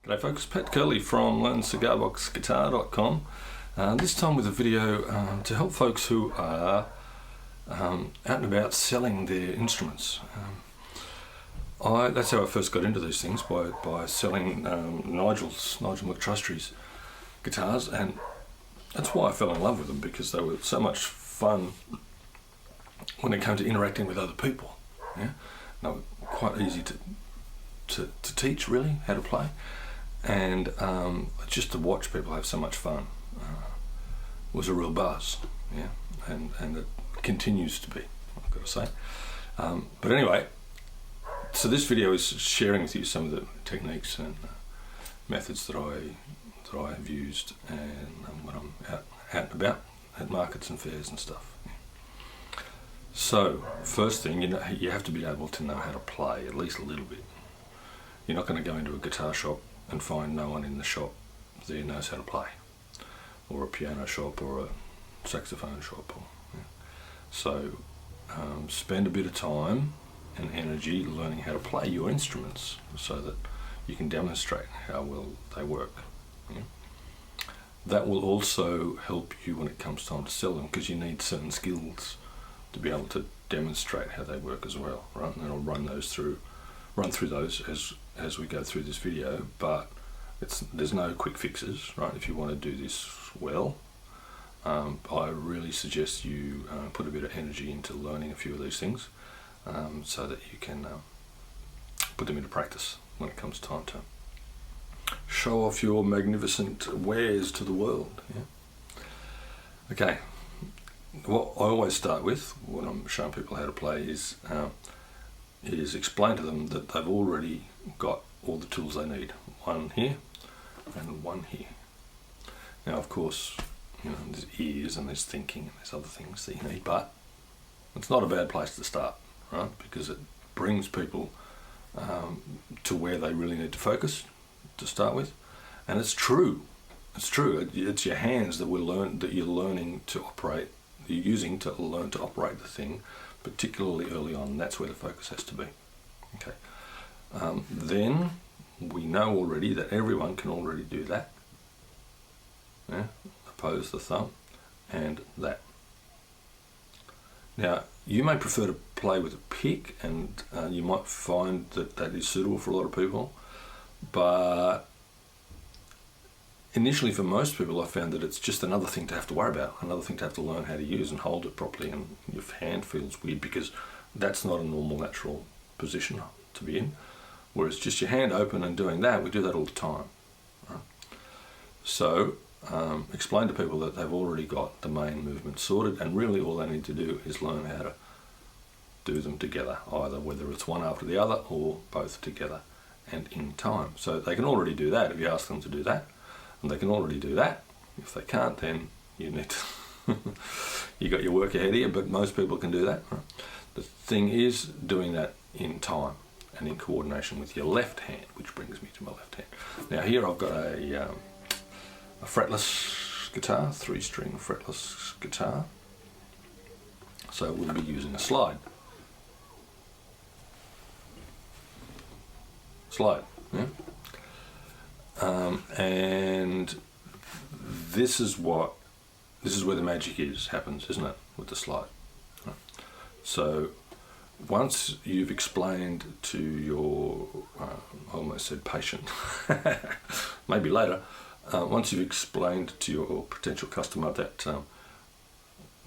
G'day folks, Pat Curley from LearnCigarBoxGuitar.com. This time with a video to help folks who are out and about selling their instruments. That's how I first got into these things, by selling Nigel McTrusty's guitars, and that's why I fell in love with them, because they were so much fun when it came to interacting with other people. Yeah? They were quite easy to teach, really, how to play. And just to watch people have so much fun was a real buzz, yeah, and it continues to be, I've got to say. But anyway, so this video is sharing with you some of the techniques and methods that I have used, and when I'm out and about at markets and fairs and stuff. Yeah. So first thing, you have to be able to know how to play at least a little bit. You're not going to go into a guitar shop and find no one in the shop there knows how to play, or a piano shop, or a saxophone shop. So spend a bit of time and energy learning how to play your instruments so that you can demonstrate how well they work. Yeah? That will also help you when it comes time to sell them, because you need certain skills to be able to demonstrate how they work as well, right? And I'll run through those as we go through this video, but there's no quick fixes, right? If you want to do this well, I really suggest you put a bit of energy into learning a few of these things, so that you can put them into practice when it comes time to show off your magnificent wares to the world. Yeah? Okay, what I always start with when I'm showing people how to play is explain to them that they've already got all the tools they need. One here and one here. Now, of course, there's ears and there's thinking and there's other things that you need, but it's not a bad place to start, right? Because it brings people to where they really need to focus to start with. And it's true. It's true. It's your hands that you're learning to operate. You're using to learn to operate the thing, particularly early on. That's where the focus has to be. Okay. Then we know already that everyone can already do that. Yeah? Oppose the thumb and that. Now, you may prefer to play with a pick, and you might find that is suitable for a lot of people, but initially for most people I found that it's just another thing to have to worry about, another thing to have to learn how to use and hold it properly, and your hand feels weird because that's not a normal, natural position to be in. Whereas just your hand open and doing that, we do that all the time. Right? So explain to people that they've already got the main movement sorted, and really all they need to do is learn how to do them together, either whether it's one after the other or both together and in time. So they can already do that if you ask them to do that, and they can already do that. If they can't, then you need to you got your work ahead of you, but most people can do that. Right? The thing is doing that in time and in coordination with your left hand, which brings me to my left hand. Now here I've got a fretless guitar, 3-string fretless guitar. So we'll be using a slide. Yeah? And this is where the magic happens, isn't it, with the slide? Right. So once you've explained to your, I almost said patient, maybe later, once you've explained to your potential customer that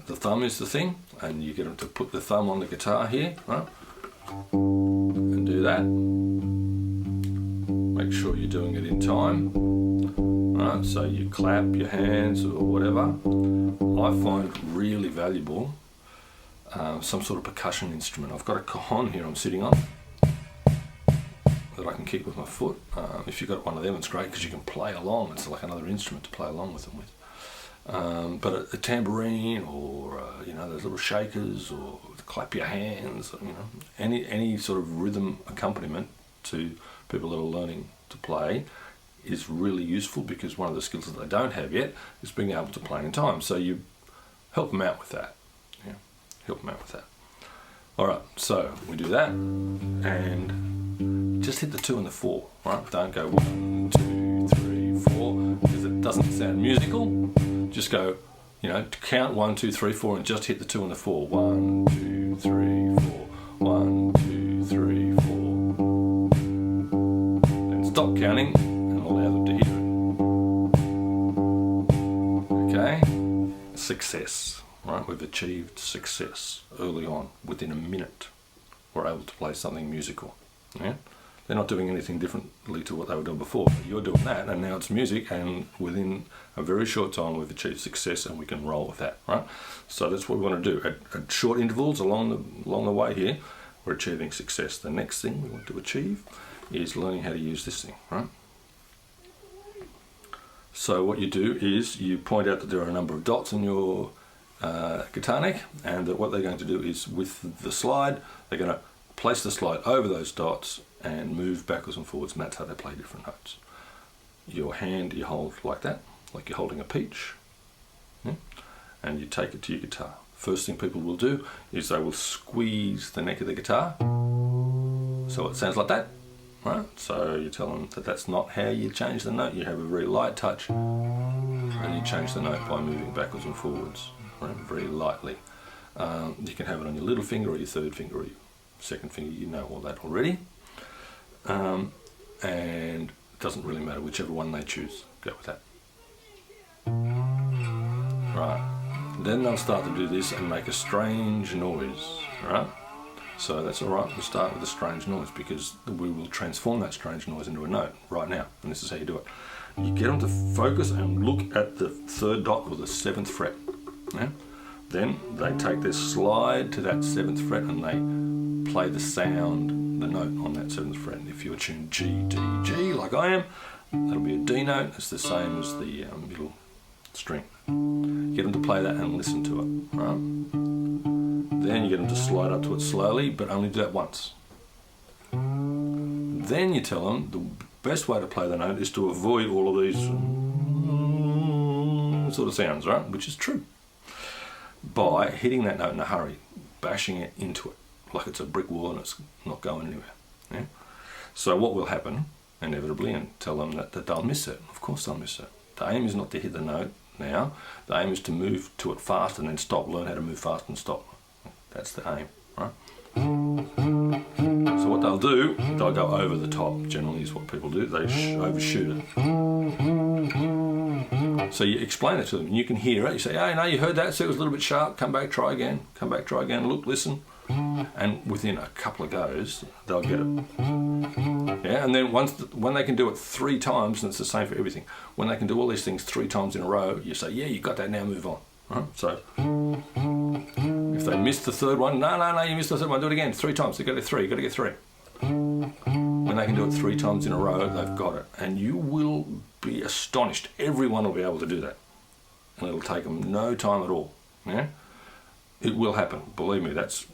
the thumb is the thing, and you get them to put the thumb on the guitar here, right, and do that. Make sure you're doing it in time, right? So you clap your hands or whatever. I find really valuable some sort of percussion instrument. I've got a cajon here I'm sitting on that I can kick with my foot. If you've got one of them, it's great because you can play along. It's like another instrument to play along with them with. But a tambourine, or those little shakers, or clap your hands, any sort of rhythm accompaniment to people that are learning to play is really useful, because one of the skills that they don't have yet is being able to play in time. So you help them out with that. Yeah, help them out with that. All right, so we do that, and just hit the 2 and the 4, right? Don't go 1, 2, 3, 4, because it doesn't sound musical. Just go, count 1, 2, 3, 4, and just hit the 2 and the 4. 1, 2, 3, 4. 1, 2, 3, 4. Then stop counting and allow them to hear it. Okay? Success, right? We've achieved success early on. Within a minute, we're able to play something musical. Yeah? They're not doing anything differently to what they were doing before. You're doing that, and now it's music, and within a very short time we've achieved success, and we can roll with that, right? So that's what we want to do. At short intervals along the way here, we're achieving success. The next thing we want to achieve is learning how to use this thing, right? So what you do is you point out that there are a number of dots in your guitar neck, and that what they're going to do is, with the slide, they're going to place the slide over those dots and move backwards and forwards, and that's how they play different notes. Your hand you hold like that, like you're holding a peach, and you take it to your guitar. First thing people will do is they will squeeze the neck of the guitar, so it sounds like that, right? So you tell them that that's not how you change the note. You have a very light touch, and you change the note by moving backwards and forwards, right? Very lightly. You can have it on your little finger or your third finger or your second finger. You know all that already. And it doesn't really matter, whichever one they choose, go with that. Right, then they'll start to do this and make a strange noise, right? So that's alright, we'll start with a strange noise, because we will transform that strange noise into a note right now, and this is how you do it. You get them to focus and look at the 3rd dot or the 7th fret. Yeah? Then they take their slide to that 7th fret and they play the sound, the note on that 7th fret. If you're tuned G, D, G like I am, that'll be a D note. It's the same as the middle string. Get them to play that and listen to it, right? Then you get them to slide up to it slowly, but only do that once. Then you tell them the best way to play the note is to avoid all of these sort of sounds, right? Which is true. By hitting that note in a hurry, bashing it into it like it's a brick wall and it's not going anywhere. Yeah? So what will happen, inevitably, and tell them that they'll miss it. Of course they'll miss it. The aim is not to hit the note now. The aim is to move to it fast and then stop. Learn how to move fast and stop. That's the aim, right? So what they'll do, they'll go over the top. Generally is what people do. They overshoot it. So you explain it to them. You can hear it. You say, "Hey, no, you heard that. So it was a little bit sharp. Come back, try again. Come back, try again. Look, listen." And within a couple of goes, they'll get it. Yeah, and then when they can do it 3 times, and it's the same for everything. When they can do all these things 3 times in a row, you say, "Yeah, you got that. Now move on." Right? So if they missed the 3rd one, no, you missed the 3rd one. Do it again 3 times. You got to get 3. You got to get 3. When they can do it 3 times in a row, they've got it, and you will be astonished. Everyone will be able to do that, and it'll take them no time at all. Yeah. It will happen, believe me, that's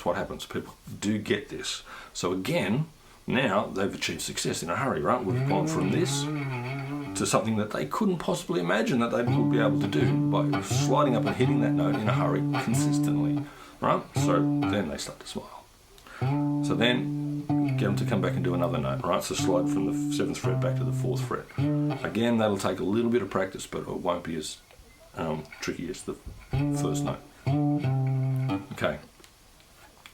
what happens. People do get this. So again, now they've achieved success in a hurry, right? We've gone from this to something that they couldn't possibly imagine that they would be able to do by sliding up and hitting that note in a hurry consistently, right? So then they start to smile. So then get them to come back and do another note, right? So slide from the 7th fret back to the 4th fret. Again, that'll take a little bit of practice, but it won't be as tricky as the first note. Okay,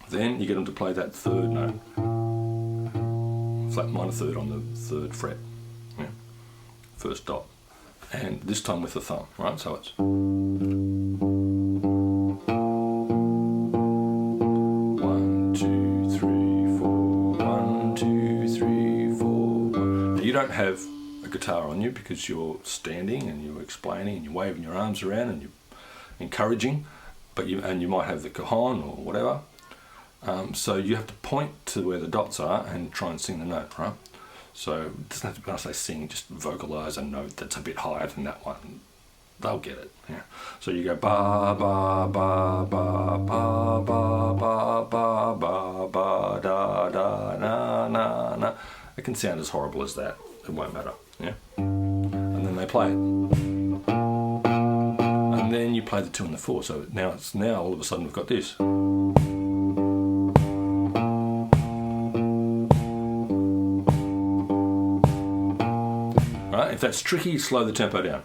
then you get them to play that 3rd note, flat minor 3rd on the 3rd fret, yeah. 1st dot, and this time with the thumb, right? So it's 1, 2, 3, 4, 1, 2, 3, 4. Now you don't have a guitar on you because you're standing and you're explaining and you're waving your arms around and you're encouraging. But you might have the cajon or whatever, so you have to point to where the dots are and try and sing the note, right? So it doesn't have to be, when I say sing, just vocalise a note that's a bit higher than that one. They'll get it. Yeah. So you go ba ba ba ba ba ba ba ba ba ba da da na na na. It can sound as horrible as that. It won't matter. Yeah. And then they play it. And then you play the 2 and the 4, so now all of a sudden we've got this. if that's tricky, slow the tempo down.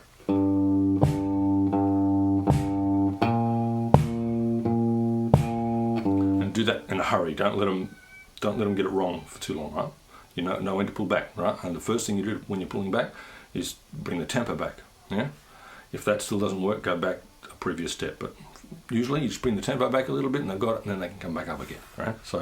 And do that in a hurry. Don't let them get it wrong for too long, right? You know when to pull back, right? And the first thing you do when you're pulling back is bring the tempo back. Yeah. If that still doesn't work, go back a previous step. But usually you just bring the tempo back a little bit and they've got it, and then they can come back up again, right? So.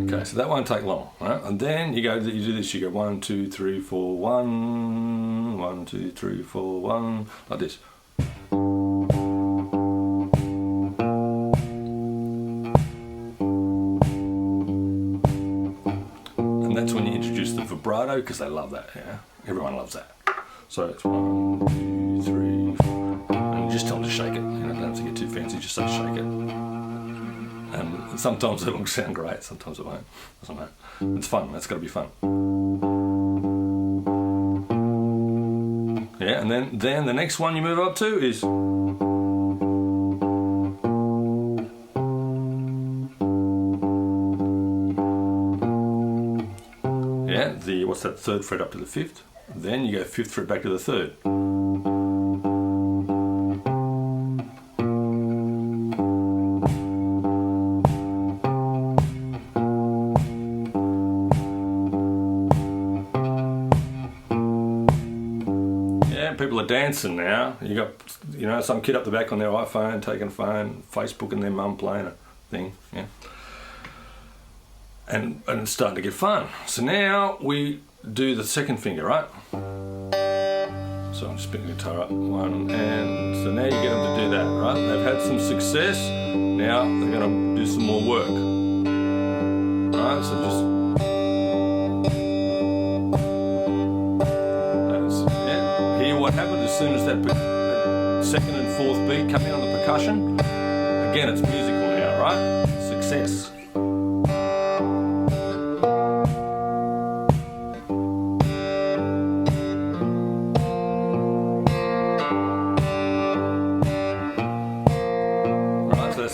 Okay, so that won't take long, right? And then you do this, you go 1, 2, 3, 4, 1, 1, 2, 3, 4, 1, like this. That's when you introduce the vibrato, because they love that. Yeah, everyone loves that. So it's 1, 2, 3, 4, and you just tell them to shake it. You don't have to get too fancy. Just say shake it. And sometimes it'll sound great. Sometimes it won't. Doesn't matter. It's fun. That's got to be fun. Yeah, and then the next one you move up to is. What's that, 3rd fret up to the 5th, then you go 5th fret back to the 3rd. Yeah, people are dancing now. You got, some kid up the back on their iPhone, taking a phone, Facebooking their mum playing a thing, yeah. And it's starting to get fun. So now we do the second finger, right? So I'm just picking the guitar up, 1, and so now you get them to do that, right? They've had some success, now they're going to do some more work. Right, so just... Hear what happened as soon as that 2nd and 4th beat come in on the percussion. Again, it's musical now, right? Success.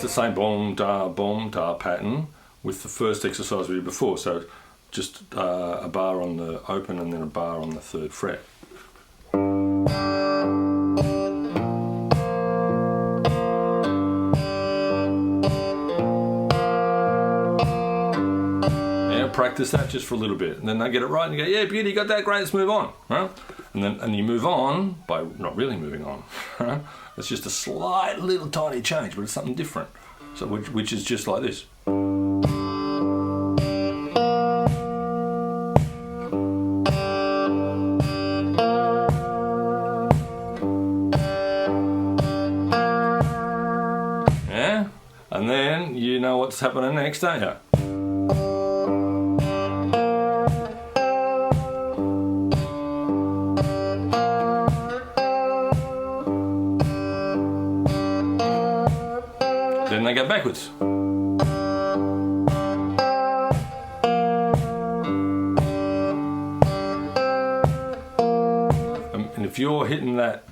The same boom da pattern with the first exercise we did before. So just a bar on the open and then a bar on the 3rd fret. Yeah, practice that just for a little bit, and then they get it right and you go, yeah, beauty, you got that, great, let's move on, right? And you move on by not really moving on. Right? It's just a slight little tiny change, but it's something different. So which is just like this. Yeah? And then you know what's happening next, don't you? Then they go backwards. And if you're hitting that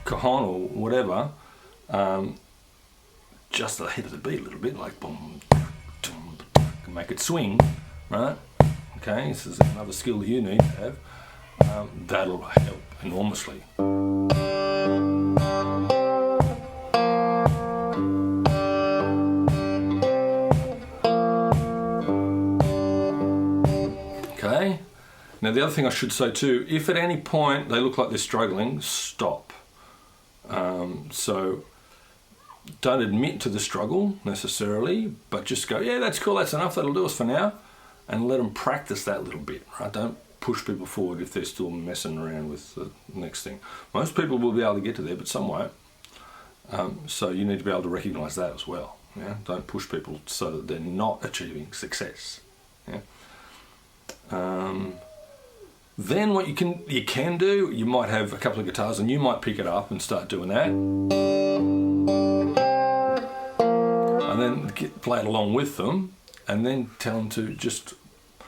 cajon or whatever, just ahead of the beat a little bit, like boom, boom, and make it swing, right? Okay, this is another skill that you need to have. That'll help enormously. Okay. Now the other thing I should say too, if at any point they look like they're struggling, stop. So don't admit to the struggle necessarily, but just go, yeah, that's cool, that's enough, that'll do us for now, and let them practice that little bit, right? Don't push people forward if they're still messing around with the next thing. Most people will be able to get to there, but some won't. So you need to be able to recognise that as well. Yeah? Don't push people so that they're not achieving success. Yeah? Then what you can do, you might have a couple of guitars and you might pick it up and start doing that. And then play it along with them, and then tell them to just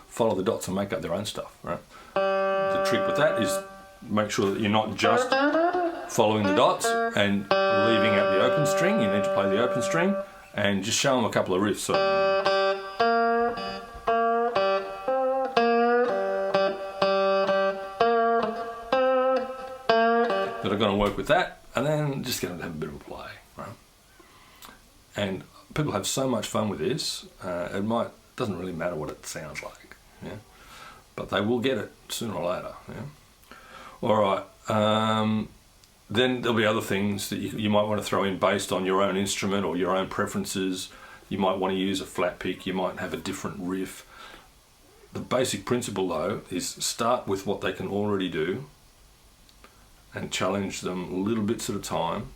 follow the dots and make up their own stuff, right? The trick with that is make sure that you're not just following the dots and leaving out the open string. You need to play the open string, and just show them a couple of riffs. So, that are going to work with that, and then just get them to have a bit of a play, right? And people have so much fun with this. Doesn't really matter what it sounds like, yeah, but they will get it sooner or later. Yeah. All right. Then there'll be other things that you might want to throw in based on your own instrument or your own preferences. You might want to use a flat pick. You might have a different riff. The basic principle, though, is start with what they can already do and challenge them little bits at a time,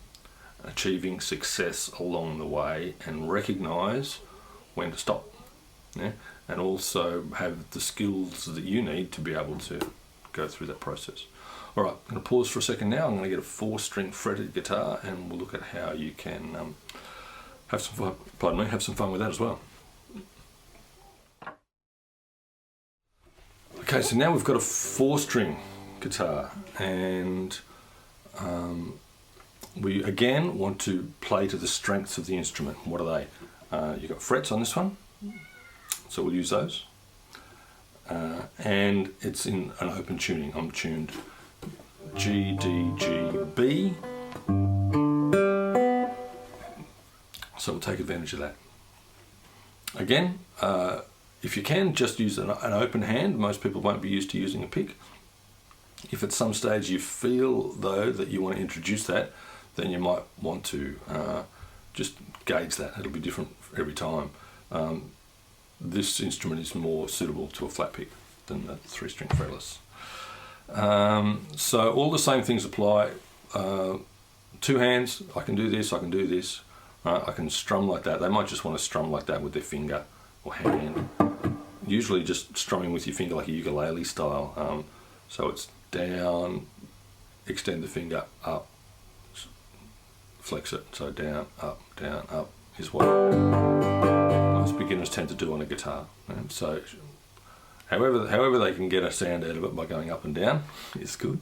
achieving success along the way, and recognise when to stop. Yeah? And also have the skills that you need to be able to go through that process. All right, I'm going to pause for a second now. I'm going to get a 4-string fretted guitar, and we'll look at how you can have some fun. Pardon me, have some fun with that as well. Okay, so now we've got a 4-string guitar, and we again want to play to the strengths of the instrument. What are they? You've got frets on this one, so we'll use those. And it's in an open tuning. I'm tuned G, D, G, B. So we'll take advantage of that. Again, if you can, just use an open hand. Most people won't be used to using a pick. If at some stage you feel, though, that you want to introduce that, then you might want to just gauge that. It'll be different every time. This instrument is more suitable to a flat pick than the 3-string fretless. So all the same things apply. 2 hands, I can do this, I can do this. I can strum like that. They might just want to strum like that with their finger or hand. Usually just strumming with your finger like a ukulele style. So it's down, extend the finger, up, flex it. So down, up is what most beginners tend to do on a guitar. And so however they can get a sound out of it by going up and down is good.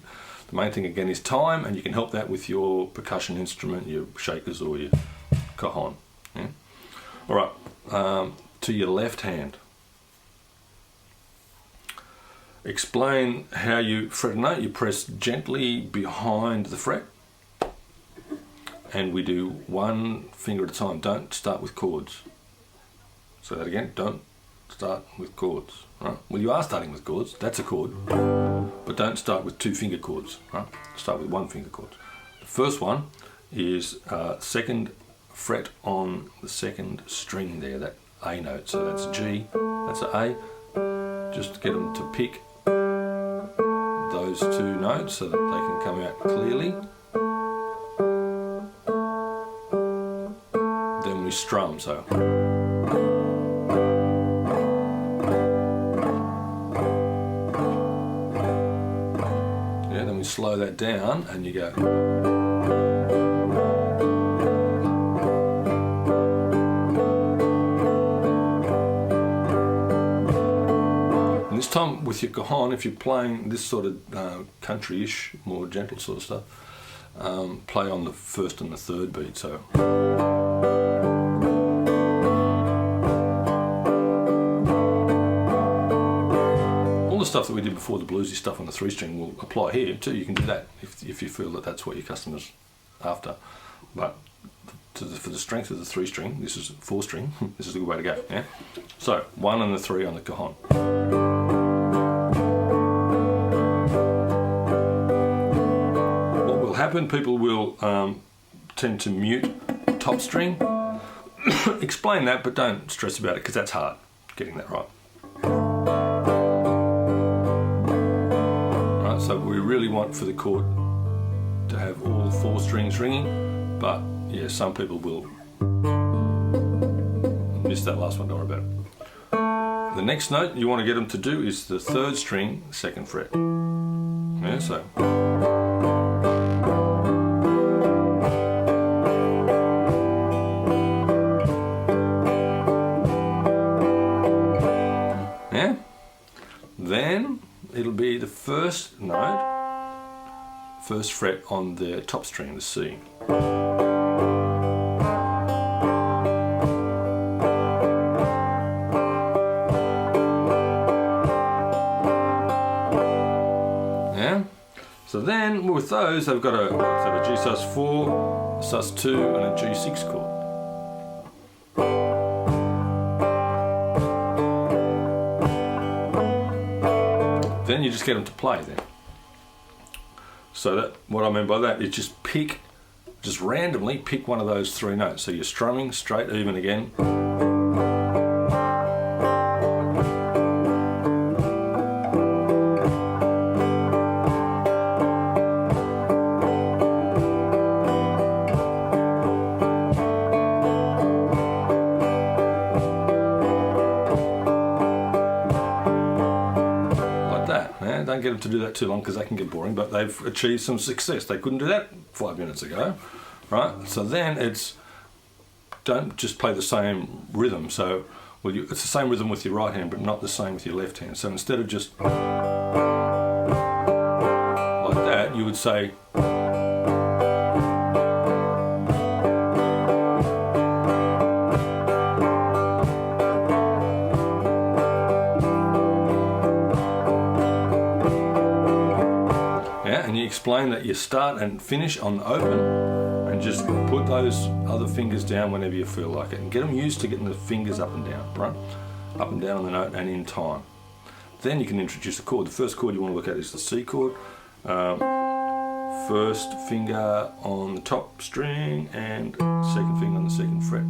The main thing again is time, and you can help that with your percussion instrument, your shakers or your cajon. Yeah? All right, to your left hand. Explain how you fret a note. You press gently behind the fret, and we do 1 finger at a time. Don't start with chords. Say that again. Don't start with chords. Right? Well, you are starting with chords. That's a chord, but don't start with 2 finger chords. Right? Start with 1 finger chord. The first one is 2nd fret on the 2nd string there, that A note. So that's G. That's an A. Just get them to pick those 2 notes so that they can come out clearly. Then we strum, so. Yeah, then we slow that down and you go. This time with your cajon, if you're playing this sort of country-ish, more gentle sort of stuff, play on the 1st and the 3rd beat. So all the stuff that we did before, the bluesy stuff on the 3-string, will apply here too. You can do that if you feel that that's what your customer's after. But for the strength of the 3-string, this is 4-string. This is a good way to go. Yeah. So 1 and the 3 on the cajon. Happen, people will tend to mute top string. Explain that, but don't stress about it because that's hard, getting that right. Right, so we really want for the chord to have all 4 strings ringing, but yeah, some people will miss that last one, don't worry about it. The next note you want to get them to do is the 3rd string, 2nd fret. Yeah, so. Then it'll be the 1st note, 1st fret on the top string, the C. So then with those, they've got a G sus4, a sus2, and a G6 chord. Then you just get them to play then. So that, what I mean by that is just randomly pick one of those three notes. So you're strumming straight, even again. Don't get them to do that too long because they can get boring, but they've achieved some success. They couldn't do that 5 minutes ago, right? So then don't just play the same rhythm. So, it's the same rhythm with your right hand, but not the same with your left hand. So instead of just like that, you would say, and you explain that you start and finish on the open and just put those other fingers down whenever you feel like it and get them used to getting the fingers up and down, right? Up and down on the note and in time. Then you can introduce a chord. The first chord you want to look at is the C chord. First finger on the top string and second finger on the second fret.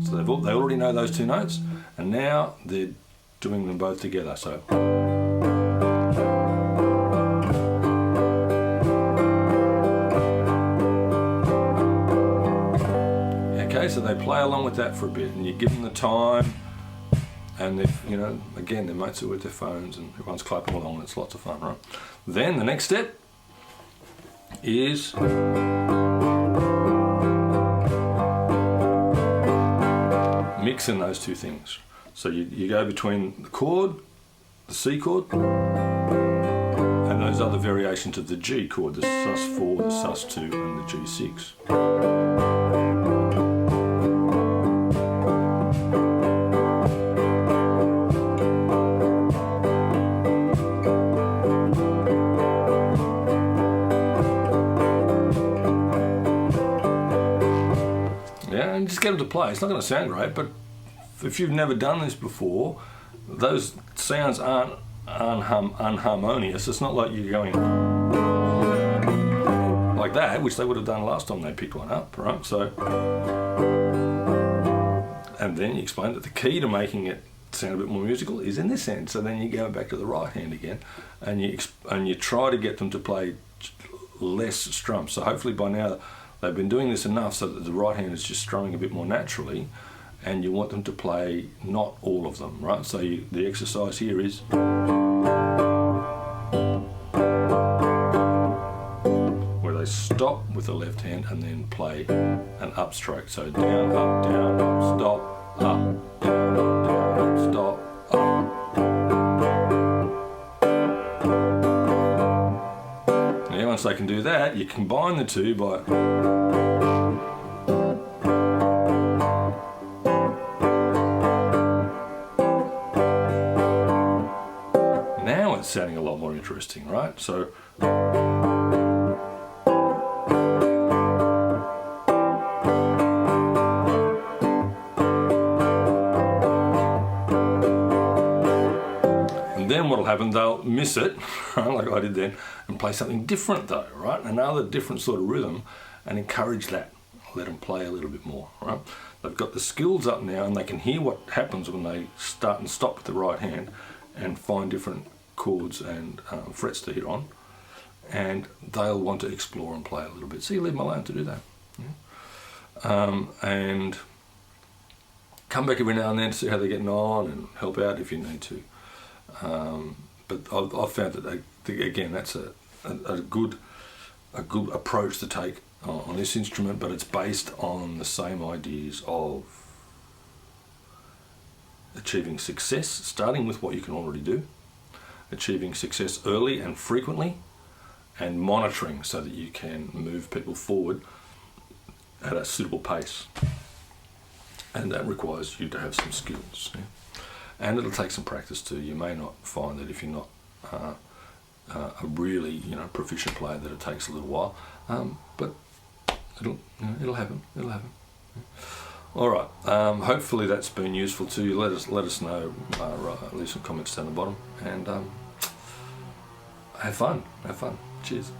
So they already know those two notes, and now they're doing them both together. So. So they play along with that for a bit, and you give them the time, and again, their mates are with their phones, and everyone's clapping along, and it's lots of fun, right? Then the next step is mixing those two things. So you go between the chord, the C chord, and those other variations of the G chord, the sus4, the sus2, and the G6. And just get them to play. It's not going to sound great, but if you've never done this before, those sounds aren't unharmonious. It's not like you're going like that, which they would have done last time they picked one up, right? So, and then you explain that the key to making it sound a bit more musical is in this hand. So then you go back to the right hand again, and you try to get them to play less strums. So hopefully by now they've been doing this enough so that the right hand is just strumming a bit more naturally, and you want them to play not all of them, right? So the exercise here is where they stop with the left hand and then play an upstroke. So down, up, stop, up, down, stop, up. Now once they can do that, you combine the two by sounding a lot more interesting, right? So and then what'll happen, they'll miss it like I did then and play something different though, right? Another different sort of rhythm, and encourage that. Let them play a little bit more, right? They've got the skills up now, and they can hear what happens when they start and stop with the right hand and find different chords and frets to hit on, and they'll want to explore and play a little bit. So you leave them alone to do that. Yeah? And come back every now and then to see how they're getting on and help out if you need to. But I've found that again, that's a good approach to take on this instrument, but it's based on the same ideas of achieving success, starting with what you can already do, achieving success early and frequently, and monitoring so that you can move people forward at a suitable pace. And that requires you to have some skills. Yeah? And it'll take some practice too. You may not find that if you're not a really proficient player that it takes a little while, but it'll happen. It'll happen. All right. Hopefully that's been useful to you. Let us know. Leave some comments down the bottom, and have fun. Cheers.